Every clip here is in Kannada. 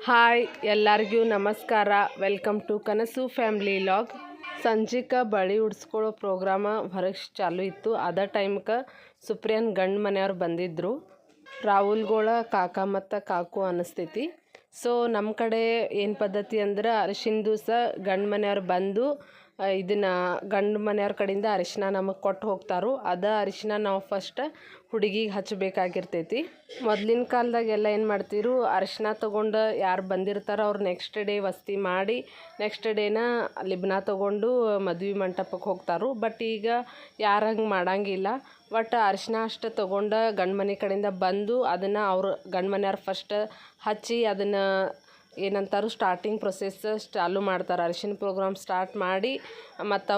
ಹಾಯ್ ಎಲ್ಲರಿಗೂ ನಮಸ್ಕಾರ. ವೆಲ್ಕಮ್ ಟು ಕನಸು ಫ್ಯಾಮ್ಲಿ ಲಾಗ್. ಸಂಜಿಕ ಬಳಿ ಉಡ್ಸ್ಕೊಳ್ಳೋ ಪ್ರೋಗ್ರಾಮ ಹೊರಗೆ ಚಾಲು ಇತ್ತು. ಅದ ಟೈಮ್ಗೆ ಸುಪ್ರಿಯನ್ ಗಂಡು ಮನೆಯವ್ರು ಬಂದಿದ್ದರು. ರಾಹುಲ್ಗಳ ಕಾಕ ಮತ್ತು ಕಾಕು ಅನ್ನಿಸ್ತೈತಿ. ಸೊ ನಮ್ಮ ಕಡೆ ಏನು ಪದ್ಧತಿ ಅಂದ್ರೆ ಅರಿಶಿನ ದಿವಸ ಗಂಡು ಮನೆಯವ್ರು ಬಂದು ಇದನ್ನು ಗಂಡು ಮನೆಯವ್ರ ಕಡೆಯಿಂದ ಅರಿಶಿನ ನಮಗೆ ಕೊಟ್ಟು ಹೋಗ್ತಾರೋ. ಅದ ಅರಿಶಿನ ನಾವು ಫಸ್ಟ್ ಹುಡುಗಿಗೆ ಹಚ್ಚಬೇಕಾಗಿರ್ತೈತಿ. ಮೊದಲಿನ ಕಾಲದಾಗೆಲ್ಲ ಏನು ಮಾಡ್ತಿರು, ಅರಿಶಿನ ತೊಗೊಂಡು ಯಾರು ಬಂದಿರ್ತಾರೋ ಅವ್ರು ನೆಕ್ಸ್ಟ್ ಡೇ ವಸ್ತಿ ಮಾಡಿ ನೆಕ್ಸ್ಟ್ ಡೇನ ಲಿಬ್ನ ತೊಗೊಂಡು ಮದುವೆ ಮಂಟಪಕ್ಕೆ ಹೋಗ್ತಾರೋ. ಬಟ್ ಈಗ ಯಾರು ಹಂಗೆ ಮಾಡಂಗಿಲ್ಲ. ಒಟ್ಟು ಅರಿಶಿನ ಅಷ್ಟು ತೊಗೊಂಡು ಗಂಡು ಮನೆ ಕಡೆಯಿಂದ ಬಂದು ಅದನ್ನು ಅವ್ರು ಗಂಡು ಮನೆಯವ್ರು ಫಸ್ಟ್ ಹಚ್ಚಿ ಅದನ್ನು ಏನಂತಾರು ಸ್ಟಾರ್ಟಿಂಗ್ ಪ್ರೊಸೆಸ್ ಚಾಲು ಮಾಡ್ತಾರೆ. ಅರಿಶಿನ ಪ್ರೋಗ್ರಾಮ್ ಸ್ಟಾರ್ಟ್ ಮಾಡಿ ಮತ್ತು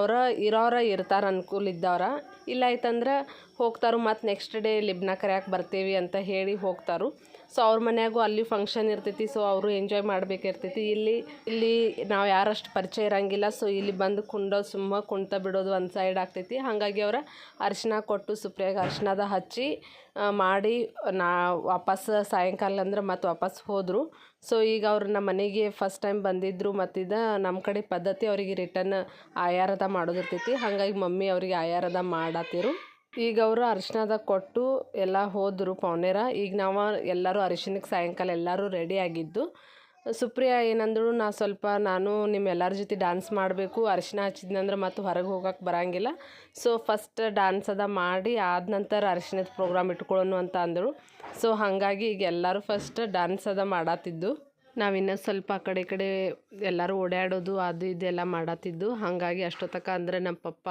ಇರೋರ ಇರ್ತಾರೆ, ಅನುಕೂಲ ಇದ್ದವ್ರ. ಇಲ್ಲ ಆಯ್ತಂದ್ರೆ ಹೋಗ್ತಾರೋ. ಮತ್ತು ನೆಕ್ಸ್ಟ್ ಡೇ ಲಿಬ್ನ ಕರ್ಯಾಕೆ ಬರ್ತೀವಿ ಅಂತ ಹೇಳಿ ಹೋಗ್ತಾರೋ. ಸೊ ಅವ್ರ ಮನ್ಯಾಗೂ ಅಲ್ಲಿ ಫಂಕ್ಷನ್ ಇರ್ತೈತಿ. ಸೊ ಅವರು ಎಂಜಾಯ್ ಮಾಡಬೇಕಿರ್ತೈತಿ. ಇಲ್ಲಿ ನಾವು ಯಾರಷ್ಟು ಪರಿಚಯ ಇರೋಂಗಿಲ್ಲ. ಸೊ ಇಲ್ಲಿ ಬಂದು ಸುಮ್ಮ ಕುಣ್ತ ಬಿಡೋದು ಒಂದು ಸೈಡ್ ಆಗ್ತೈತಿ. ಹಾಗಾಗಿ ಅವರ ಅರಿಶಿನ ಕೊಟ್ಟು ಸುಪ್ರಿಯಾಗ ಅರಿಶಿನದ ಹಚ್ಚಿ ಮಾಡಿ ವಾಪಸ್ ಸಾಯಂಕಾಲ ಅಂದ್ರೆ ಮತ್ತು ವಾಪಸ್ ಹೋದರು. ಸೊ ಈಗ ಅವ್ರು ನಮ್ಮ ಮನೆಗೆ ಫಸ್ಟ್ ಟೈಮ್ ಬಂದಿದ್ದರು. ಮತ್ತಿದು ನಮ್ಮ ಕಡೆ ಪದ್ಧತಿ ಅವರಿಗೆ ರಿಟರ್ನ್ ಆಯಾರದ ಮಾಡೋದಿರ್ತೈತಿ. ಹಾಗಾಗಿ ಮಮ್ಮಿ ಅವರಿಗೆ ಆಯಾರದ ಮಾಡತ್ತಿರು. ಈಗ ಅವರು ಅರಿಶಿನದ ಕೊಟ್ಟು ಎಲ್ಲ ಹೋದರು ಪೌನೇರ. ಈಗ ನಾವು ಎಲ್ಲರೂ ಅರಿಶಿನಕ್ಕೆ ಸಾಯಂಕಾಲ ಎಲ್ಲರೂ ರೆಡಿ ಆಗಿದ್ದು. ಸುಪ್ರಿಯಾ ಏನಂದಳು, ನಾನು ನಿಮ್ಮೆಲ್ಲರ ಜೊತೆ ಡ್ಯಾನ್ಸ್ ಮಾಡಬೇಕು, ಅರಿಶಿನ ಹಚ್ಚಿದ್ನಂದ್ರೆ ಮತ್ತು ಹೊರಗೆ ಹೋಗೋಕೆ ಬರೋಂಗಿಲ್ಲ. ಸೊ ಫಸ್ಟ್ ಡ್ಯಾನ್ಸ್ ಅದ ಮಾಡಿ ಆದ ನಂತರ ಅರಿಶಿನದ ಪ್ರೋಗ್ರಾಮ್ ಇಟ್ಕೊಳ್ಳೋಣ ಅಂತ ಅಂದಳು. ಸೊ ಹಾಗಾಗಿ ಈಗ ಎಲ್ಲರೂ ಫಸ್ಟ್ ಡ್ಯಾನ್ಸ್ ಅದ ಮಾಡತ್ತಿದ್ದು. ನಾವಿನ್ನೂ ಸ್ವಲ್ಪ ಆ ಕಡೆ ಈ ಕಡೆ ಎಲ್ಲರೂ ಓಡಾಡೋದು ಅದು ಇದೆಲ್ಲ ಮಾಡತ್ತಿದ್ದು. ಹಾಗಾಗಿ ಅಷ್ಟೊತ್ತಕ ಅಂದರೆ ನಮ್ಮ ಪಪ್ಪ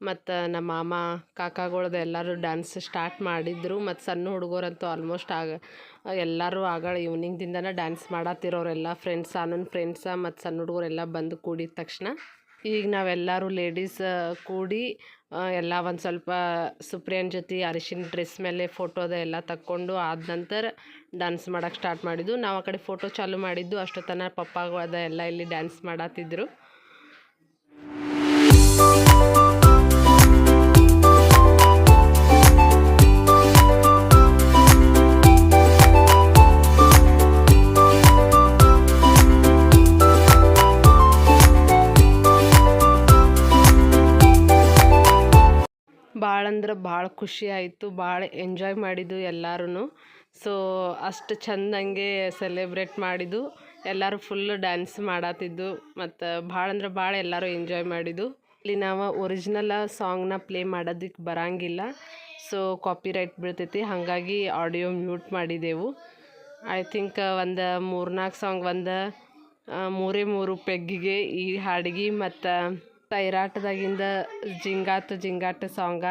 ಮತ್ತು ನಮ್ಮ ಮಾಮ ಕಾಕಾಗಳದ್ದು ಎಲ್ಲರೂ ಡ್ಯಾನ್ಸ್ ಸ್ಟಾರ್ಟ್ ಮಾಡಿದ್ರು. ಮತ್ತು ಸಣ್ಣ ಹುಡುಗರಂತೂ ಆಲ್ಮೋಸ್ಟ್ ಎಲ್ಲರೂ ಆಗಳ ಈವ್ನಿಂಗ್ದಿಂದನೇ ಡ್ಯಾನ್ಸ್ ಮಾಡತ್ತಿರೋರೆಲ್ಲ ಆನಂದ್ ಫ್ರೆಂಡ್ಸ ಮತ್ತು ಸಣ್ಣ ಹುಡುಗರೆಲ್ಲ ಬಂದು ಕೂಡಿದ ತಕ್ಷಣ ಈಗ ನಾವೆಲ್ಲರೂ ಲೇಡೀಸ್ ಕೂಡಿ ಎಲ್ಲ ಒಂದು ಸ್ವಲ್ಪ ಸುಪ್ರಿಯನ್ ಜೊತೆ ಅರಿಶಿನ ಡ್ರೆಸ್ ಮೇಲೆ ಫೋಟೋದ ಎಲ್ಲ ತಕ್ಕೊಂಡು ಆದ ನಂತರ ಡ್ಯಾನ್ಸ್ ಮಾಡೋಕ್ಕೆ ಸ್ಟಾರ್ಟ್ ಮಾಡಿದ್ದು. ನಾವು ಆ ಕಡೆ ಫೋಟೋ ಚಾಲು ಮಾಡಿದ್ದು. ಅಷ್ಟೊತ್ತನ ಪಪ್ಪಾಗಳದ ಎಲ್ಲ ಇಲ್ಲಿ ಡ್ಯಾನ್ಸ್ ಮಾಡತ್ತಿದ್ರು. ಭಾಳ ಅಂದ್ರೆ ಭಾಳ ಖುಷಿ ಆಯಿತು. ಭಾಳ ಎಂಜಾಯ್ ಮಾಡಿದ್ದು ಎಲ್ಲರೂ. ಸೊ ಅಷ್ಟು ಚೆಂದಂಗೆ ಸೆಲೆಬ್ರೇಟ್ ಮಾಡಿದ್ದು. ಎಲ್ಲರೂ ಫುಲ್ಲು ಡ್ಯಾನ್ಸ್ ಮಾಡತ್ತಿದ್ದು. ಮತ್ತು ಭಾಳ ಅಂದ್ರೆ ಭಾಳ ಎಲ್ಲರೂ ಎಂಜಾಯ್ ಮಾಡಿದ್ದು. ಇಲ್ಲಿ ನಾವು ಒರಿಜಿನಲ್ ಸಾಂಗ್ನ ಪ್ಲೇ ಮಾಡೋದಕ್ಕೆ ಬರೋಂಗಿಲ್ಲ. ಸೊ ಕಾಪಿರೈಟ್ ಬೀಳ್ತೈತಿ. ಹಾಗಾಗಿ ಆಡಿಯೋ ಮ್ಯೂಟ್ ಮಾಡಿದೆವು. ಐ ಥಿಂಕ್ ಒಂದು 3-4 ಸಾಂಗ್, ಒಂದು 3 ಪೆಗ್ಗಿಗೆ ಈ ಹಾಡಿಗೆ ಮತ್ತು ಸೈರಾಟದಾಗಿಂದ ಜಿಂಗಾಟ ಸಾಂಗ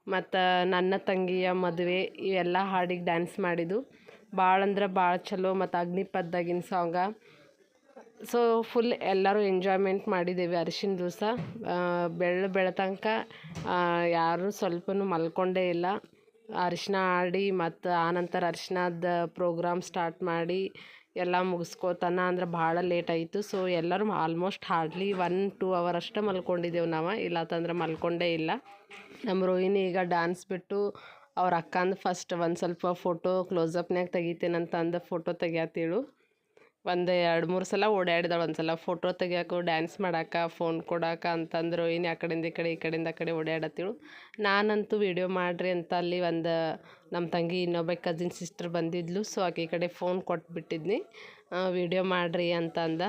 ಮತ್ತು ನನ್ನ ತಂಗಿಯ ಮದುವೆ ಇವೆಲ್ಲ ಹಾಡಿಗೆ ಡ್ಯಾನ್ಸ್ ಮಾಡಿದ್ದು. ಭಾಳ ಅಂದ್ರೆ ಭಾಳ ಚಲೋ. ಮತ್ತು ಅಗ್ನಿಪಥದಾಗಿನ ಸಾಂಗ. ಸೊ ಫುಲ್ ಎಲ್ಲರೂ ಎಂಜಾಯ್ಮೆಂಟ್ ಮಾಡಿದ್ದೇವೆ ಅರಿಶಿನ ದಿವಸ. ಬೆಳತನಕ ಯಾರೂ ಸ್ವಲ್ಪನೂ ಮಲ್ಕೊಂಡೇ ಇಲ್ಲ. ಅರಿಶಿನ ಆಡಿ ಮತ್ತು ಆನಂತರ ಅರಿಶಿನದ ಪ್ರೋಗ್ರಾಮ್ ಸ್ಟಾರ್ಟ್ ಮಾಡಿ ಎಲ್ಲ ಮುಗಿಸ್ಕೋತಾನ ಅಂದ್ರೆ ಭಾಳ ಲೇಟ್ ಆಯಿತು. ಸೊ ಎಲ್ಲರೂ ಆಲ್ಮೋಸ್ಟ್ ಹಾರ್ಡ್ಲಿ 1-2 ಅವರ್ ಅಷ್ಟೇ ಮಲ್ಕೊಂಡಿದ್ದೆವು ನಾವು. ಇಲ್ಲತ್ತಂದ್ರೆ ಮಲ್ಕೊಂಡೇ ಇಲ್ಲ. ನಮ್ಮ ರೋಹಿಣಿ ಈಗ ಡ್ಯಾನ್ಸ್ ಬಿಟ್ಟು ಅವ್ರ ಅಕ್ಕಂದು ಫಸ್ಟ್ ಒಂದು ಸ್ವಲ್ಪ ಫೋಟೋ ಕ್ಲೋಸಪ್ನಾಗ ತೆಗಿತೇನಂತ ಅಂದು ಫೋಟೋ ತೆಗಿಯತ್ತೇಳು. ಒಂದು 2-3 ಸಲ ಓಡಾಡಿದಾಳೆ. ಒಂದು ಸಲ ಫೋಟೋ ತೆಗಿಯೋಕೆ, ಡ್ಯಾನ್ಸ್ ಮಾಡೋಕೆ, ಫೋನ್ ಕೊಡೋಕೆ ಅಂತಂದ್ರೆ ರೋಹಿಣಿ ಆ ಕಡೆಯಿಂದ ಈ ಕಡೆ ಓಡಾಡತ್ತೇಳು. ನಾನಂತೂ ವೀಡಿಯೋ ಮಾಡಿರಿ ಅಂತ ಅಲ್ಲಿ ಒಂದು ನಮ್ಮ ತಂಗಿ ಇನ್ನೊಬ್ಬ ಕಸಿನ್ ಸಿಸ್ಟರ್ ಬಂದಿದ್ಲು. ಸೊ ಆಕೆ ಈ ಕಡೆ ಫೋನ್ ಕೊಟ್ಬಿಟ್ಟಿದ್ನಿ, ವೀಡಿಯೋ ಮಾಡಿರಿ ಅಂತ ಅಂದ.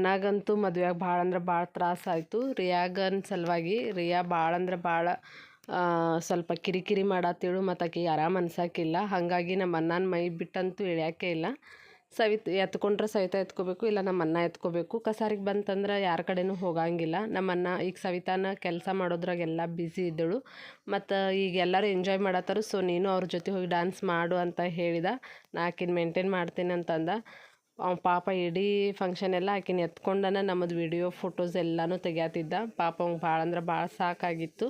ಅಣ್ಣಗಂತೂ ಮದುವೆಯಾಗ ಭಾಳ ಅಂದ್ರೆ ಭಾಳ ತ್ರಾಸಾಯಿತು. ರಿಯಾಗನ ಸಲುವಾಗಿ. ರಿಯಾ ಭಾಳ ಅಂದ್ರೆ ಭಾಳ ಸ್ವಲ್ಪ ಕಿರಿಕಿರಿ ಮಾಡತ್ತೇಳು, ಮತ್ತು ಆಕೆಗೆ ಆರಾಮ್ ಅನ್ಸೋಕ್ಕಿಲ್ಲ. ಹಾಗಾಗಿ ನಮ್ಮ ಅಣ್ಣನ ಮೈ ಬಿಟ್ಟಂತೂ ಇಳಿಯೋಕ್ಕೆ ಇಲ್ಲ. ಎತ್ಕೊಂಡ್ರೆ ಸವಿತಾ ಎತ್ಕೋಬೇಕು, ಇಲ್ಲ ನಮ್ಮ ಅಣ್ಣ ಎತ್ಕೋಬೇಕು. ಕಸಾರಿಗೆ ಬಂತಂದ್ರೆ ಯಾರ ಕಡೆನೂ ಹೋಗಂಗಿಲ್ಲ. ನಮ್ಮ ಅಣ್ಣ ಈಗ ಸವಿತಾನ ಕೆಲಸ ಮಾಡೋದ್ರಾಗೆಲ್ಲ ಬ್ಯುಸಿ ಇದ್ದಳು, ಮತ್ತು ಈಗ ಎಲ್ಲರೂ ಎಂಜಾಯ್ ಮಾಡತ್ತಾರು. ಸೊ ನೀನು ಅವ್ರ ಜೊತೆ ಹೋಗಿ ಡ್ಯಾನ್ಸ್ ಮಾಡು ಅಂತ ಹೇಳಿದ. ನಾ ಆಕಿನ ಮೇಂಟೈನ್ ಮಾಡ್ತೀನಿ ಅಂತಂದ. ಅವ್ನು ಪಾಪ ಇಡೀ ಫಂಕ್ಷನ್ ಎಲ್ಲ ಆಕಿನ ಎತ್ಕೊಂಡನ ನಮ್ಮದು ವಿಡಿಯೋ ಫೋಟೋಸ್ ಎಲ್ಲನೂ ತೆಗ್ಯಾತಿದ್ದ. ಪಾಪ ಅವ್ಗೆ ಭಾಳ ಅಂದ್ರೆ ಭಾಳ ಸಾಕಾಗಿತ್ತು.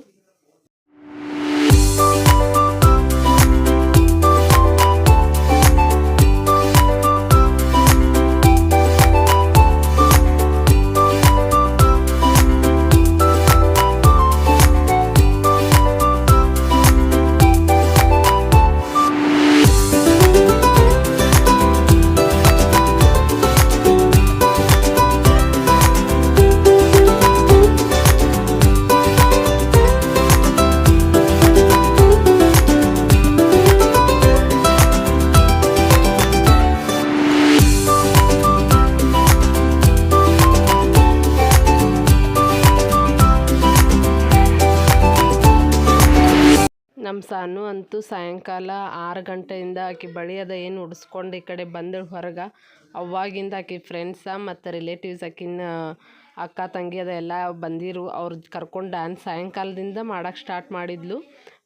ನಮ್ಮ ಸಾನು ಅಂತೂ ಸಾಯಂಕಾಲ 6 ಗಂಟೆಯಿಂದ ಆಕೆ ಬಳಿ ಅದ ಏನು ಉಡಿಸ್ಕೊಂಡು ಈ ಕಡೆ ಬಂದಳು ಹೊರಗೆ. ಅವಾಗಿಂದ ಆಕೆ ಫ್ರೆಂಡ್ಸ ಮತ್ತು ರಿಲೇಟಿವ್ಸ್ ಆಕಿನ ಅಕ್ಕ ತಂಗಿ ಅದ ಎಲ್ಲ ಬಂದಿರು. ಅವ್ರು ಕರ್ಕೊಂಡು ಡ್ಯಾನ್ಸ್ ಸಾಯಂಕಾಲದಿಂದ ಮಾಡೋಕ್ಕೆ ಸ್ಟಾರ್ಟ್ ಮಾಡಿದ್ಲು.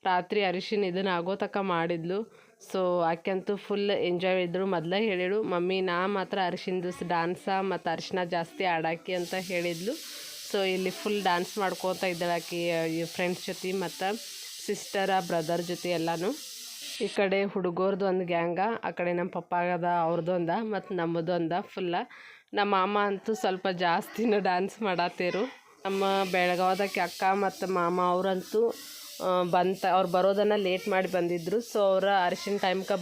ರಾತ್ರಿ ಅರಿಶಿನ ಇದನ್ನು ಆಗೋ ತನಕ ಮಾಡಿದ್ಲು. ಸೊ ಆಕೆ ಅಂತೂ ಫುಲ್ ಎಂಜಾಯ್ ಇದ್ದರು. ಮೊದಲೇ ಹೇಳಿಳು, ಮಮ್ಮಿ ನಾ ಮಾತ್ರ ಅರಿಶಿನದು ಡ್ಯಾನ್ಸ ಮತ್ತು ಅರಿಶಿನ ಜಾಸ್ತಿ ಆಡಾಕಿ ಅಂತ ಹೇಳಿದ್ಲು. ಸೊ ಇಲ್ಲಿ ಫುಲ್ ಡ್ಯಾನ್ಸ್ ಮಾಡ್ಕೋತ ಇದ್ದಾಳೆ ಆಕೆ ಫ್ರೆಂಡ್ಸ್ ಜೊತೆ ಮತ್ತು ಸಿಸ್ಟರ ಬ್ರದರ್ ಜೊತೆ ಎಲ್ಲನೂ. ಈ ಕಡೆ ಹುಡುಗರದು ಒಂದು ಗ್ಯಾಂಗ, ಆ ಕಡೆ ನಮ್ಮ ಪಪ್ಪಾಗದ ಅವ್ರದ್ದು ಒಂದ ಮತ್ತು ನಮ್ಮದು ಒಂದ ಫುಲ್ಲ. ನಮ್ಮ ಮಾಮ ಅಂತೂ ಸ್ವಲ್ಪ ಜಾಸ್ತಿನ ಡ್ಯಾನ್ಸ್ ಮಾಡತ್ತೇರು. ನಮ್ಮ ಬೆಳಗಾವದಕ್ಕೆ ಅಕ್ಕ ಮತ್ತು ಮಾಮ ಅವರಂತೂ ಅವ್ರು ಬರೋದನ್ನು ಲೇಟ್ ಮಾಡಿ ಬಂದಿದ್ದರು. ಸೊ ಅವರ ಅರಿಶಿನ ಟೈಮ್ಗೆ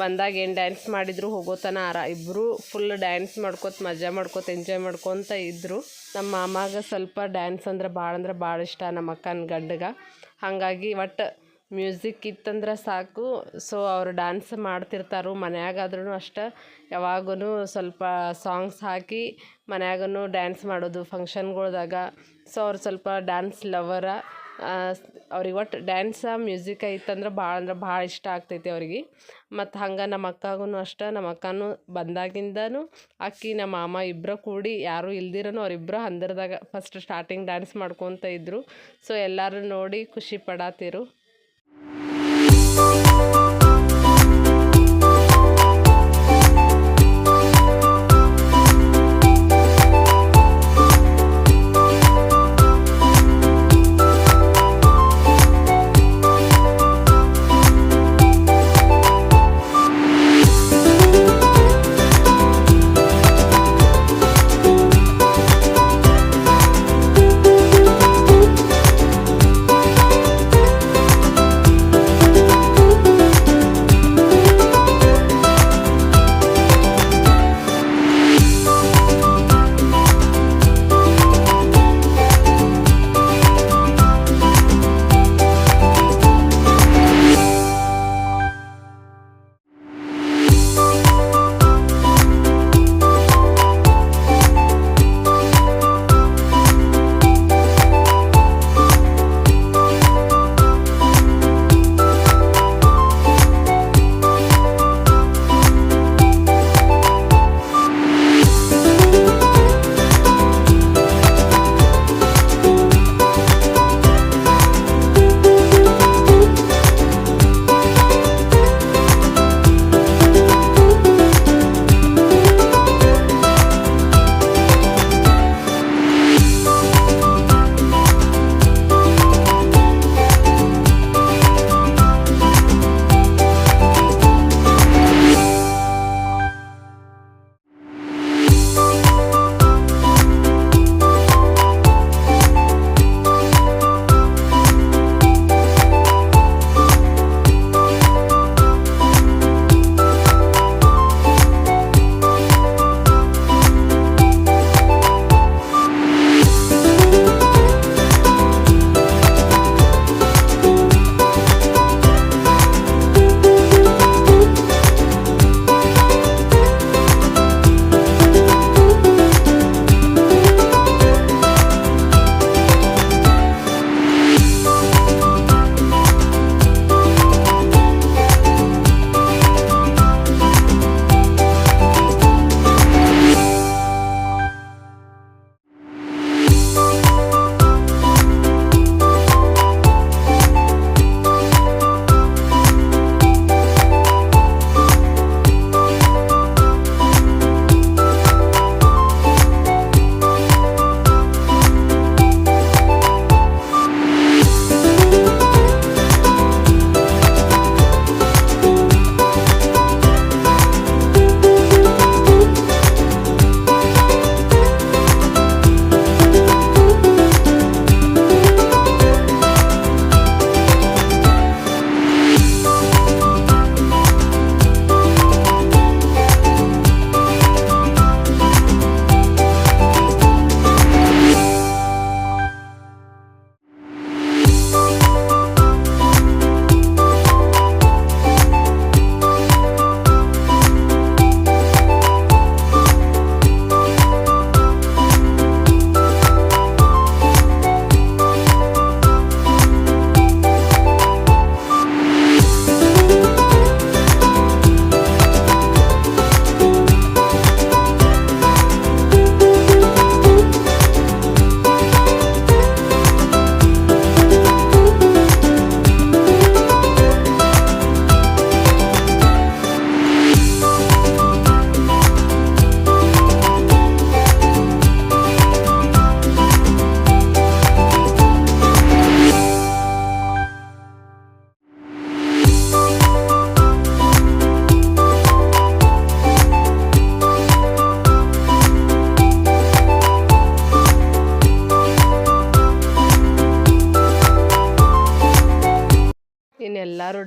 ಬಂದಾಗ ಏನು ಡ್ಯಾನ್ಸ್ ಮಾಡಿದ್ರು ಹೋಗೋತನ ಇಬ್ಬರು ಫುಲ್ ಡ್ಯಾನ್ಸ್ ಮಾಡ್ಕೊತ ಮಜಾ ಮಾಡ್ಕೊತ ಎಂಜಾಯ್ ಮಾಡ್ಕೊತ ಇದ್ದರು. ನಮ್ಮ ಮಾಮಾಗ ಸ್ವಲ್ಪ ಡ್ಯಾನ್ಸ್ ಅಂದ್ರೆ ಭಾಳ ಇಷ್ಟ ನಮ್ಮ ಅಕ್ಕನ ಗಂಡಗೆ. ಹಾಗಾಗಿ ಒಟ್ಟು ಮ್ಯೂಸಿಕ್ ಇತ್ತಂದ್ರೆ ಸಾಕು. ಸೊ ಅವ್ರು ಡ್ಯಾನ್ಸ್ ಮಾಡ್ತಿರ್ತಾರೆ ಮನ್ಯಾಗಾದ್ರೂ ಅಷ್ಟೇ. ಯಾವಾಗೂ ಸ್ವಲ್ಪ ಸಾಂಗ್ಸ್ ಹಾಕಿ ಮನ್ಯಾಗೂ ಡ್ಯಾನ್ಸ್ ಮಾಡೋದು ಫಂಕ್ಷನ್ಗಳ್ದಾಗ. ಸೊ ಅವ್ರು ಸ್ವಲ್ಪ ಡ್ಯಾನ್ಸ್ ಲವರ. ಅವ್ರಿಗೆ ಒಟ್ಟು ಡ್ಯಾನ್ಸ ಮ್ಯೂಸಿಕ್ ಇತ್ತಂದ್ರೆ ಭಾಳ ಇಷ್ಟ ಆಗ್ತೈತಿ ಅವ್ರಿಗೆ. ಮತ್ತು ಹಂಗೆ ನಮ್ಮ ಅಕ್ಕಗೂ ಅಷ್ಟೇ. ನಮ್ಮ ಅಕ್ಕನೂ ಬಂದಾಗಿಂದನೂ ಅಕ್ಕಿ ನಮ್ಮ ಮಾಮ ಇಬ್ಬರು ಕೂಡಿ ಯಾರೂ ಇಲ್ದಿರನು ಅವರಿಬ್ಬರು ಹಂದರದಾಗ ಫಸ್ಟ್ ಸ್ಟಾರ್ಟಿಂಗ್ ಡ್ಯಾನ್ಸ್ ಮಾಡ್ಕೊತ ಇದ್ದರು. ಸೊ ಎಲ್ಲರೂ ನೋಡಿ ಖುಷಿ ಪಡಾತಿರು.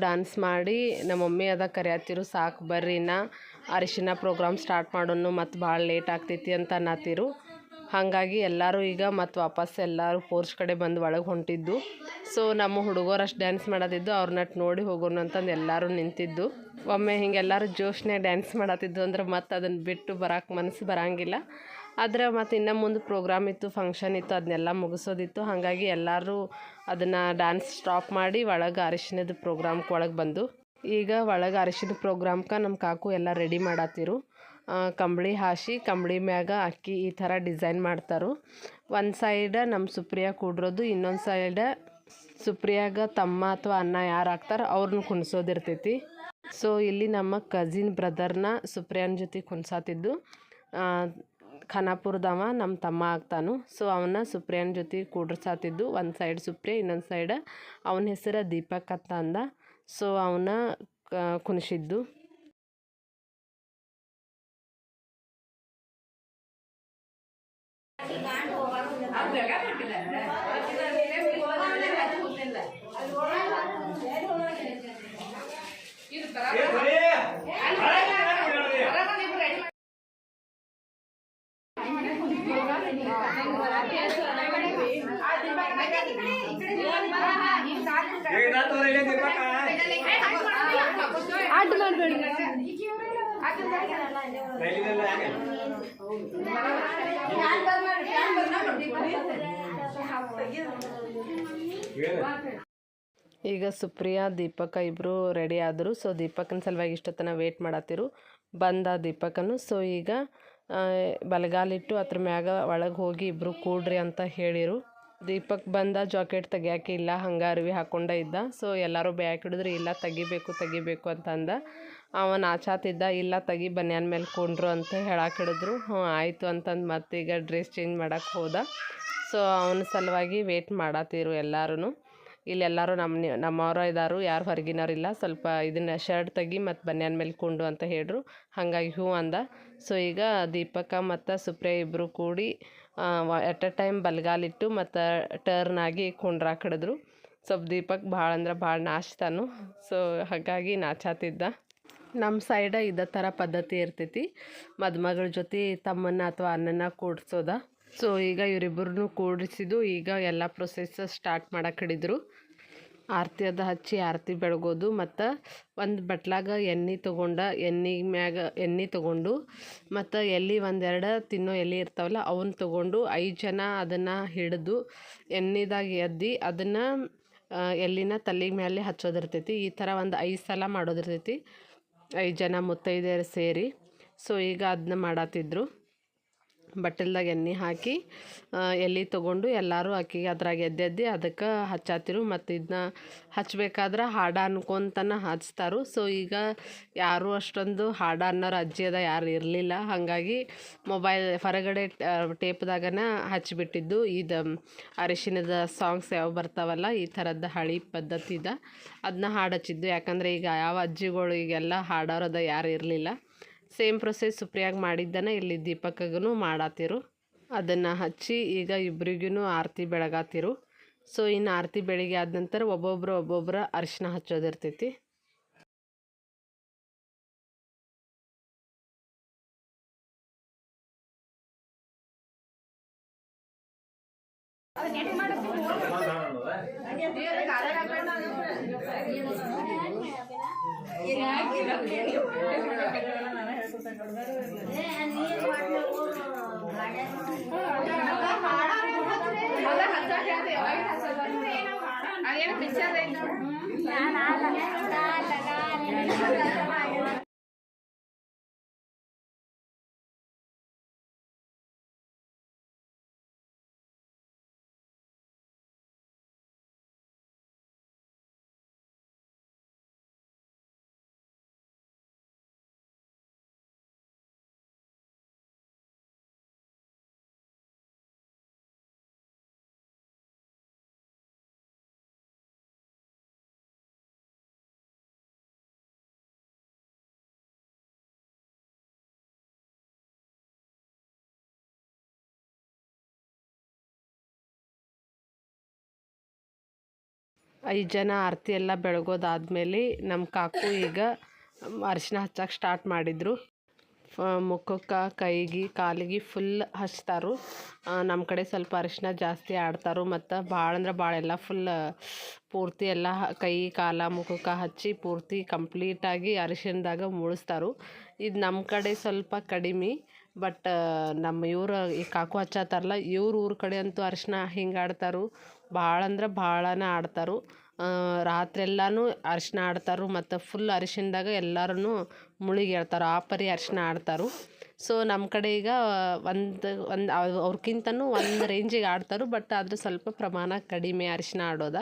ಡ್ಯಾನ್ಸ್ ಮಾಡಿ ನಮ್ಮ ಮಮ್ಮಿ ಅದ ಕರೆಯತ್ತಿರು ಸಾಕು ಬರ್ರಿ ನಾ ಅರಿಶಿನ ಪ್ರೋಗ್ರಾಮ್ ಸ್ಟಾರ್ಟ್ ಮಾಡೋನು ಮತ್ತು ಭಾಳ ಲೇಟ್ ಆಗ್ತೈತಿ ಅಂತ ಅನ್ನತ್ತಿರು. ಹಾಗಾಗಿ ಎಲ್ಲರೂ ಈಗ ಮತ್ತು ವಾಪಸ್ ಎಲ್ಲರೂ ಪೋರ್ಚ್ ಕಡೆ ಬಂದು ಒಳಗೆ ಹೊಂಟಿದ್ದು. ಸೊ ನಮ್ಮ ಹುಡುಗರು ಅಷ್ಟು ಡ್ಯಾನ್ಸ್ ಮಾಡತ್ತಿದ್ದು ಅವ್ರನ್ನ ನೋಡಿ ಹೋಗೋಣ ಅಂತಂದು ಎಲ್ಲರೂ ನಿಂತಿದ್ದು. ಒಮ್ಮೆ ಹಿಂಗೆ ಎಲ್ಲರೂ ಜೋಶ್ನೇ ಡ್ಯಾನ್ಸ್ ಮಾಡತ್ತಿದ್ದು ಅಂದ್ರೆ ಮತ್ತು ಅದನ್ನು ಬಿಟ್ಟು ಬರೋಕೆ ಮನಸ್ಸು ಬರೋಂಗಿಲ್ಲ. ಆದರೆ ಮತ್ತು ಇನ್ನು ಮುಂದೆ ಪ್ರೋಗ್ರಾಮ್ ಇತ್ತು, ಫಂಕ್ಷನ್ ಇತ್ತು, ಅದನ್ನೆಲ್ಲ ಮುಗಿಸೋದಿತ್ತು. ಹಾಗಾಗಿ ಎಲ್ಲರೂ ಅದನ್ನು ಡ್ಯಾನ್ಸ್ ಸ್ಟಾಪ್ ಮಾಡಿ ಒಳಗೆ ಅರಿಶಿನದ ಪ್ರೋಗ್ರಾಮ್ಗೆ ಒಳಗೆ ಬಂದು ಈಗ ಒಳಗೆ ಅರಿಶಿನ ಪ್ರೋಗ್ರಾಮ್ಗೆ ನಮ್ಮ ಕಾಕು ಎಲ್ಲ ರೆಡಿ ಮಾಡತ್ತಿರು. ಕಂಬಳಿ ಹಾಸಿ ಕಂಬಳಿ ಮ್ಯಾಗ ಅಕ್ಕಿ ಈ ಥರ ಡಿಸೈನ್ ಮಾಡ್ತಾರೆ. ಒಂದು ಸೈಡ ನಮ್ಮ ಸುಪ್ರಿಯಾ ಕೂಡ್ರೋದು, ಇನ್ನೊಂದು ಸೈಡ ಸುಪ್ರಿಯಾಗ ತಮ್ಮ ಅಥವಾ ಅಣ್ಣ ಯಾರು ಆಗ್ತಾರೆ ಅವ್ರನ್ನ ಕುಣಿಸೋದಿರ್ತೈತಿ. ಸೊ ಇಲ್ಲಿ ನಮ್ಮ ಕಸಿನ್ ಬ್ರದರ್ನ ಸುಪ್ರಿಯಾನ ಜೊತೆ ಕುಣ್ಸಾತಿದ್ದು. ಖಾನಾಪುರದವ ನಮ್ಮ ತಮ್ಮ ಆಗ್ತಾನು. ಸೊ ಅವನ್ನ ಸುಪ್ರಿಯಾನ ಜೊತೆ ಕೂಡ್ಸಾತಿದ್ದು. ಒಂದು ಸೈಡ್ ಸುಪ್ರಿಯಾ, ಇನ್ನೊಂದು ಸೈಡ ಅವನ ಹೆಸರು ದೀಪಕ್ ಅಂತ ಅಂದ. ಸೊ ಅವನ ಕುಣಿಸಿದ್ದು. ಈಗ ಸುಪ್ರಿಯಾ ದೀಪಕ ಇಬ್ಬರು ರೆಡಿ ಆದರು. ಸೊ ದೀಪಕನ ಸಲುವಾಗಿ ಇಷ್ಟೊತ್ತನ ವೇಟ್ ಮಾಡತ್ತಿರು. ಬಂದ ದೀಪಕನು. ಸೊ ಈಗ ಬಲಗಾಲಿಟ್ಟು ಅದ್ರ ಮ್ಯಾಗ ಒಳಗೆ ಹೋಗಿ ಇಬ್ಬರು ಕೂಡ್ರಿ ಅಂತ ಹೇಳಿರು. ದೀಪಕ್ ಬಂದ ಜಾಕೆಟ್ ತೆಗಿಯೋಕೆ ಇಲ್ಲ, ಹಂಗೆ ಅರಿವಿ ಹಾಕ್ಕೊಂಡ ಇದ್ದ. ಸೊ ಎಲ್ಲರೂ ಬ್ಯಾಕ್ ಹಿಡಿದ್ರು, ಇಲ್ಲ ತೆಗಿಬೇಕು ಅಂತ ಅಂದ. ಅವನು ಆಚಾತಿದ್ದ, ಇಲ್ಲ ತೆಗಿ ಬನ್ಯಾನ್ ಮೇಲೆ ಕೊಂಡ್ರು ಅಂತ ಹೇಳಕ್ಕೆ ಹಿಡಿದ್ರು. ಹ್ಞೂ ಆಯಿತು ಅಂತಂದು ಮತ್ತೀಗ ಡ್ರೆಸ್ ಚೇಂಜ್ ಮಾಡೋಕ್ಕೆ ಹೋದ. ಸೊ ಅವನ ಸಲುವಾಗಿ ವೇಟ್ ಮಾಡತ್ತಿರು ಎಲ್ಲರೂ. ಇಲ್ಲೆಲ್ಲರೂ ನಮ್ಮವ್ರು ಇದ್ದಾರು, ಯಾರು ಹೊರಗಿನವ್ರಿಲ್ಲ. ಸ್ವಲ್ಪ ಇದನ್ನು ಶರ್ಟ್ ತೆಗಿ ಮತ್ತು ಬನ್ಯಾನ್ ಮೇಲೆ ಕೊಂಡು ಅಂತ ಹೇಳ್ರು. ಹಾಗಾಗಿ ಹ್ಞೂ ಅಂದ. ಸೊ ಈಗ ದೀಪಕ ಮತ್ತು ಸುಪ್ರಿಯಾ ಇಬ್ಬರು ಕೂಡಿ ಎಟ್ ಎ ಟೈಮ್ ಬಲಗಾಲಿಟ್ಟು ಮತ್ತು ಟರ್ನ್ ಆಗಿ ಕುಂಡ್ರಾಕ್ ಹಿಡಿದ್ರು. ಸ್ವಲ್ಪ ದೀಪಕ್ ಭಾಳ ಅಂದ್ರೆ ಭಾಳ ನಾಚ್ತಾನು. ಸೊ ಹಾಗಾಗಿ ನಾಚಾತಿದ್ದ. ನಮ್ಮ ಸೈಡ ಇದೇ ಥರ ಪದ್ಧತಿ ಇರ್ತೈತಿ, ಮದುಮಗಳ ಜೊತೆ ತಮ್ಮನ್ನ ಅಥವಾ ಅಣ್ಣನ ಕೂಡ್ಸೋದ. ಸೊ ಈಗ ಇವರಿಬ್ಬರನ್ನು ಕೂಡಿಸಿದ್ದು. ಈಗ ಎಲ್ಲ ಪ್ರೊಸೆಸ್ ಸ್ಟಾರ್ಟ್ ಮಾಡಕ್ಕೆ ಹಿಡಿದ್ರು. ಆರತಿ ಅದು ಹಚ್ಚಿ ಆರತಿ ಬೆಳಗೋದು. ಮತ್ತು ಒಂದು ಬಟ್ಲಾಗ ಎಣ್ಣೆ ತೊಗೊಂಡು ಮತ್ತು ಎಲೆ ಒಂದೆರಡು ತಿನ್ನೋ ಎಲೆ ಇರ್ತಾವಲ್ಲ ಅವನ್ನ ತೊಗೊಂಡು 5 ಜನ ಅದನ್ನು ಹಿಡಿದು ಎಣ್ಣೆದಾಗ ಎದ್ದು ಅದನ್ನು ಎಲ್ಲಿನ ತಲೆಗೆ ಮೇಲೆ ಹಚ್ಚೋದಿರ್ತೈತಿ. ಈ ಥರ ಒಂದು 5 ಸಲ ಮಾಡೋದಿರ್ತೈತಿ, 5 ಜನ ಮುತ್ತೈದೆಯರು ಸೇರಿ. ಸೊ ಈಗ ಅದನ್ನ ಮಾಡತ್ತಿದ್ರು. ಬಟ್ಟಲ್ದಾಗ ಎಣ್ಣೆ ಹಾಕಿ ಎಲೆ ತೊಗೊಂಡು ಎಲ್ಲರೂ ಅಕ್ಕಿಗೆ ಅದ್ರಾಗ ಎದ್ದೆದ್ದು ಅದಕ್ಕೆ ಹಚ್ಚಾತಿರು. ಮತ್ತು ಇದನ್ನ ಹಚ್ಚಬೇಕಾದ್ರೆ ಹಾಡು ಅನ್ಕೊತನ ಹಚ್ತಾರು. ಸೊ ಈಗ ಯಾರೂ ಅಷ್ಟೊಂದು ಹಾಡು ಅನ್ನೋರು ಅಜ್ಜಿ ಅದ ಯಾರು ಇರಲಿಲ್ಲ. ಹಾಗಾಗಿ ಮೊಬೈಲ್ ಹೊರಗಡೆ ಟೇಪ್ದಾಗನ ಹಚ್ಚಿಬಿಟ್ಟಿದ್ದು. ಇದು ಅರಿಶಿನದ ಸಾಂಗ್ಸ್ ಯಾವ ಬರ್ತಾವಲ್ಲ ಈ ಥರದ್ದು ಹಳೆ ಪದ್ಧತಿದ ಅದನ್ನ ಹಾಡು ಹಚ್ಚಿದ್ದು. ಯಾಕಂದರೆ ಈಗ ಯಾವ ಅಜ್ಜಿಗಳು ಈಗೆಲ್ಲ ಹಾಡೋರದ ಯಾರು ಇರಲಿಲ್ಲ. ಸೇಮ್ ಪ್ರೊಸೆಸ್ ಸುಪ್ರಿಯಾಗಿ ಮಾಡಿದ್ದನ ಇಲ್ಲಿ ದೀಪಕಗೂ ಮಾಡತ್ತಿರು. ಅದನ್ನು ಹಚ್ಚಿ ಈಗ ಇಬ್ರಿಗೂ ಆರತಿ ಬೆಳಗಾತಿರು. ಸೊ ಇನ್ನು ಆರತಿ ಬೆಳಿಗ್ಗೆ ಆದ ನಂತರ ಒಬ್ಬೊಬ್ರು ಅರಿಶಿನ ಹಚ್ಚೋದಿರ್ತೈತಿ. 5 ಜನ ಆರತಿ ಎಲ್ಲ ಬೆಳಗೋದಾದ್ಮೇಲೆ ನಮ್ಮ ಕಾಕು ಈಗ ಅರಿಶಿನ ಹಚ್ಚಕ್ಕೆ ಸ್ಟಾರ್ಟ್ ಮಾಡಿದರು. ಮುಖಕ್ಕೆ, ಕೈಗೆ, ಕಾಲಿಗೆ ಫುಲ್ ಹಚ್ತಾರು. ನಮ್ಮ ಕಡೆ ಸ್ವಲ್ಪ ಅರಿಶಿನ ಜಾಸ್ತಿ ಆಡ್ತಾರು ಮತ್ತು ಭಾಳ ಅಂದ್ರೆ ಭಾಳ ಎಲ್ಲ ಫುಲ್ ಪೂರ್ತಿ ಎಲ್ಲ ಕೈ ಕಾಲ ಮುಖಕ್ಕೆ ಹಚ್ಚಿ ಪೂರ್ತಿ ಕಂಪ್ಲೀಟಾಗಿ ಅರಿಶಿನದಾಗ ಮುಳುಸ್ತಾರು. ಇದು ನಮ್ಮ ಕಡೆ ಸ್ವಲ್ಪ ಕಡಿಮೆ. ಬಟ್ ನಮ್ಮ ಇವ್ರು ಈ ಕಾಕು ಹಚ್ಚತ್ತಾರಲ್ಲ ಇವ್ರ ಊರ ಕಡೆ ಅಂತೂ ಅರಿಶಿನ ಹಿಂಗೆ ಆಡ್ತಾರು, ಭಾಳ ಅಂದ್ರೆ ಭಾಳನೇ ಆಡ್ತಾರು. ರಾತ್ರಿ ಎಲ್ಲನೂ ಅರಿಶಿನ ಆಡ್ತಾರು ಮತ್ತು ಫುಲ್ ಅರಿಶಿನದಾಗ ಎಲ್ಲರೂ ಮುಳುಗಿ ಹೇಳ್ತಾರೆ, ಆ ಪರಿ ಅರಿಶಿನ ಆಡ್ತಾರು. ಸೊ ನಮ್ಮ ಕಡೆ ಈಗ ಒಂದು ಅವ್ರಕ್ಕಿಂತನೂ ಒಂದು ರೇಂಜಿಗೆ ಆಡ್ತಾರು. ಬಟ್ ಆದರೂ ಸ್ವಲ್ಪ ಪ್ರಮಾಣ ಕಡಿಮೆ ಅರಿಶಿನ ಆಡೋದ.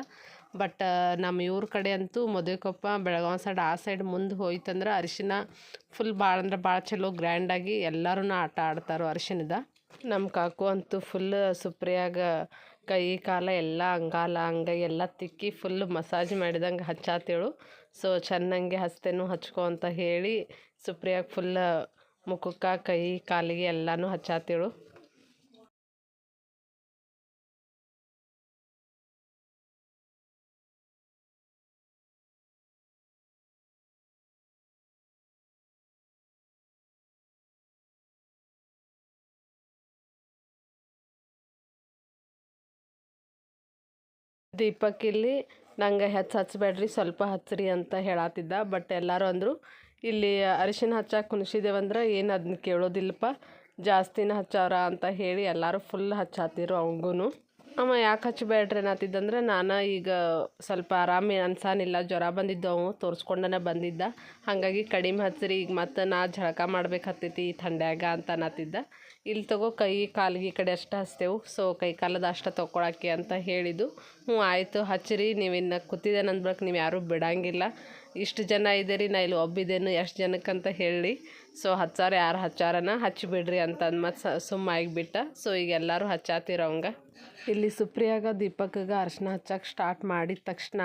ಬಟ್ ನಮ್ಮ ಇವ್ರ ಕಡೆ ಅಂತೂ ಮದುವೆಕೊಪ್ಪ ಬೆಳಗಾವಿ ಸೈಡ್ ಆ ಸೈಡ್ ಮುಂದೆ ಹೋಯ್ತಂದ್ರೆ ಅರಿಶಿನ ಫುಲ್ ಭಾಳ ಅಂದ್ರೆ ಭಾಳ ಚಲೋ ಗ್ರ್ಯಾಂಡಾಗಿ ಎಲ್ಲರೂ ಆಟ ಆಡ್ತಾರೋ ಅರಿಶಿನದ. ನಮ್ಮ ಕಾಕು ಅಂತೂ ಫುಲ್ ಸುಪ್ರಿಯಾಗ ಕೈ ಕಾಲ ಎಲ್ಲ ಅಂಗಾಲ ಅಂಗೈ ಎಲ್ಲ ತಿಕ್ಕಿ ಫುಲ್ ಮಸಾಜ್ ಮಾಡಿದಂಗೆ ಹಚ್ಚಾತೇಳು. ಸೊ ಚೆನ್ನಾಗಿ ಹಚ್ತೇನು ಹಚ್ಕೊ ಅಂತ ಹೇಳಿ ಸುಪ್ರಿಯಾಗ ಫುಲ್ ಮುಖಕ್ಕೆ, ಕೈ ಕಾಲಿಗೆ ಎಲ್ಲನೂ ಹಚ್ಚಾತೇಳು. ದೀಪಕ್ಕಿಲ್ಲಿ ನಂಗೆ ಹಚ್ಚಬೇಡ್ರಿ ಸ್ವಲ್ಪ ಹಚ್ಚ್ರಿ ಅಂತ ಹೇಳತ್ತಿದ್ದ. ಬಟ್ ಎಲ್ಲರೂ ಅಂದರು ಇಲ್ಲಿ ಅರಿಶಿನ ಹಚ್ಚಕ್ಕೆ ಕುಣಿಸಿದೇವಂದ್ರೆ ಏನು ಅದನ್ನ ಕೇಳೋದಿಲ್ಲಪ್ಪ, ಜಾಸ್ತಿನ ಹಚ್ಚಾರ ಅಂತ ಹೇಳಿ ಎಲ್ಲರೂ ಫುಲ್ ಹಚ್ಚಾತಿರು. ಅವಂಗೂ ಅವ ಯಾಕೆ ಹಚ್ಚಬೇಡ್ರಿ ಅನ್ನತ್ತಿದ್ದಂದ್ರೆ ನಾನು ಈಗ ಸ್ವಲ್ಪ ಆರಾಮಿ ಅನ್ಸಾನಿಲ್ಲ, ಜ್ವರ ಬಂದಿದ್ದು, ಅವು ತೋರಿಸ್ಕೊಂಡನೇ ಬಂದಿದ್ದ. ಹಾಗಾಗಿ ಕಡಿಮೆ ಹಚ್ಚಿರಿ, ಈಗ ಮತ್ತು ನಾ ಝಳಕ ಮಾಡ್ಬೇಕಾಗ್ತೈತಿ ಥಂಡ್ಯಾಗ ಅಂತ ಅನ್ನತ್ತಿದ್ದ. ಇಲ್ಲಿ ತಗೋ ಕೈ ಕಾಲಿಗೆ ಕಡೆ ಅಷ್ಟು ಹಚ್ತೇವೆ, ಸೊ ಕೈ ಕಾಲದ ಅಷ್ಟು ತೊಗೊಳಕ್ಕೆ ಅಂತ ಹೇಳಿದ್ದು. ಆಯಿತು ಹಚ್ಚಿರಿ, ನೀವಿನ್ನು ಕೂತಿದ್ದೇನೆ ಅಂದ್ಬೇಕು, ನೀವು ಯಾರೂ ಬಿಡಂಗಿಲ್ಲ, ಇಷ್ಟು ಜನ ಇದ್ದೀರಿ, ನಾ ಇಲ್ಲಿ ಒಬ್ಬಿದ್ದೇನು ಎಷ್ಟು ಜನಕ್ಕಂತ ಹೇಳಿ. ಸೊ ಹಚ್ಚಾರ ಯಾರು ಹಚ್ಚಾರನ ಹಚ್ಚಿಬಿಡ್ರಿ ಅಂತಂದು ಮತ್ತು ಸುಮ್ಮಾಗಿಬಿಟ್ಟ. ಸೊ ಈಗ ಎಲ್ಲರೂ ಹಚ್ಚಾತಿರೋಂಗೆ ಇಲ್ಲಿ ಸುಪ್ರಿಯಾಗ ದೀಪಕ್ಗೆ ಅರಿಶಿನ ಹಚ್ಚಕ್ಕೆ ಸ್ಟಾರ್ಟ್ ಮಾಡಿದ ತಕ್ಷಣ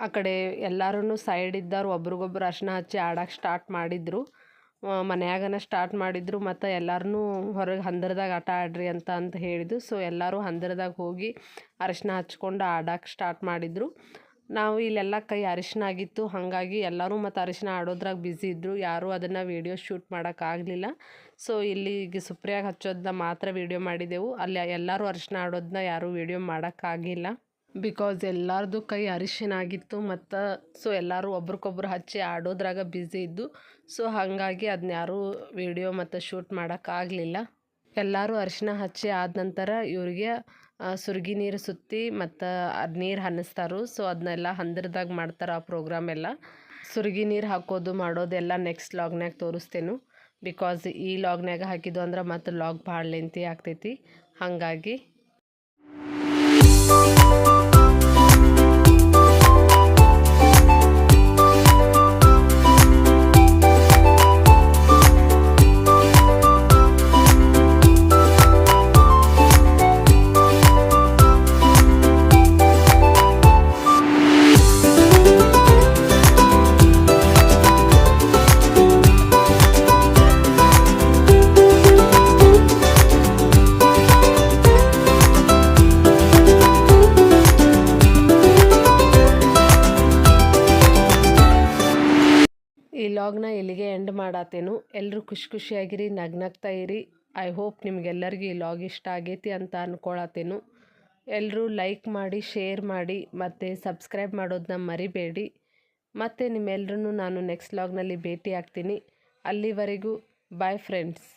ಆ ಕಡೆ ಎಲ್ಲರೂ ಸೈಡ್ ಇದ್ದವ್ರು ಒಬ್ರಿಗೊಬ್ರು ಅರಿಶಿನ ಹಚ್ಚಿ ಆಡೋಕ್ಕೆ ಸ್ಟಾರ್ಟ್ ಮಾಡಿದರು. ಮನ್ಯಾಗನ ಸ್ಟಾರ್ಟ್ ಮಾಡಿದರು ಮತ್ತು ಎಲ್ಲರೂ ಹೊರಗೆ ಹಂದರದಾಗ ಆಟ ಆಡ್ರಿ ಅಂತ ಹೇಳಿದ್ದು. ಸೊ ಎಲ್ಲರೂ ಹಂದರದಾಗ ಹೋಗಿ ಅರಿಶಿನ ಹಚ್ಕೊಂಡು ಆಡೋಕ್ಕೆ ಸ್ಟಾರ್ಟ್ ಮಾಡಿದರು. ನಾವು ಇಲ್ಲೆಲ್ಲ ಕೈ ಅರಿಶಿನ ಆಗಿತ್ತು, ಹಾಗಾಗಿ ಎಲ್ಲರೂ ಮತ್ತು ಅರಿಶಿನ ಆಡೋದ್ರಾಗ ಬ್ಯುಸಿ ಇದ್ದರು, ಯಾರೂ ಅದನ್ನು ವೀಡಿಯೋ ಶೂಟ್ ಮಾಡೋಕ್ಕಾಗಲಿಲ್ಲ. ಸೊ ಇಲ್ಲಿಗೆ ಸುಪ್ರಿಯಾಗ ಹಚ್ಚೋದನ್ನ ಮಾತ್ರ ವೀಡಿಯೋ ಮಾಡಿದೆವು. ಅಲ್ಲಿ ಎಲ್ಲರೂ ಅರಿಶಿನ ಆಡೋದನ್ನ ಯಾರೂ ವೀಡಿಯೋ ಮಾಡೋಕ್ಕಾಗಿಲ್ಲ, ಬಿಕಾಸ್ ಎಲ್ಲರದು ಕೈ ಅರಿಶಿನ ಆಗಿತ್ತು. ಮತ್ತು ಸೊ ಎಲ್ಲರೂ ಒಬ್ರಿಗೊಬ್ರು ಹಚ್ಚಿ ಆಡೋದ್ರಾಗ ಬ್ಯುಸಿ ಇದ್ದು. ಸೊ ಹಾಗಾಗಿ ಅದನ್ನ ಯಾರೂ ವೀಡಿಯೋ ಮತ್ತು ಶೂಟ್ ಮಾಡೋಕ್ಕಾಗಲಿಲ್ಲ. ಎಲ್ಲರೂ ಅರಿಶಿನ ಹಚ್ಚಿ ಆದ ನಂತರ ಇವ್ರಿಗೆ ಸುರ್ಗಿ ನೀರು ಸುತ್ತಿ ಮತ್ತು ಅದು ನೀರು ಹನಿಸ್ತಾರು. ಸೊ ಅದನ್ನೆಲ್ಲ ಹಂದರದಾಗ ಮಾಡ್ತಾರೆ ಆ ಪ್ರೋಗ್ರಾಮ್ ಎಲ್ಲ. ಸುರ್ಗಿ ನೀರು ಹಾಕೋದು ಮಾಡೋದೆಲ್ಲ ನೆಕ್ಸ್ಟ್ ಲಾಗ್ನಾಗ ತೋರಿಸ್ತೇನೆ. ಬಿಕಾಸ್ ಈ ಲಾಗ್ನಾಗ ಹಾಕಿದ್ದು ಅಂದ್ರೆ ಮತ್ತು ಲಾಗ್ ಭಾಳ ಲೆಂತಿ ಆಗ್ತೈತಿ. ಹಾಗಾಗಿ ಈ ಲಾಗ್ನ ಇಲ್ಲಿಗೆ ಎಂಡ್ ಮಾಡತ್ತೇನು. ಎಲ್ಲರೂ ಖುಷಿಯಾಗಿರಿ, ನಗ್ನಗ್ತಾ ಇರಿ. ಐ ಹೋಪ್ ನಿಮಗೆಲ್ಲರಿಗೂ ಈ ಲಾಗ್ ಇಷ್ಟ ಆಗೈತಿ ಅಂತ ಅಂದ್ಕೊಳತ್ತೇನು. ಎಲ್ಲರೂ ಲೈಕ್ ಮಾಡಿ, ಶೇರ್ ಮಾಡಿ ಮತ್ತು ಸಬ್ಸ್ಕ್ರೈಬ್ ಮಾಡೋದನ್ನ ಮರಿಬೇಡಿ. ಮತ್ತು ನಿಮ್ಮೆಲ್ಲರೂ ನಾನು ನೆಕ್ಸ್ಟ್ ಲಾಗ್ನಲ್ಲಿ ಭೇಟಿ ಆಗ್ತೀನಿ. ಅಲ್ಲಿವರೆಗೂ ಬಾಯ್ ಫ್ರೆಂಡ್ಸ್.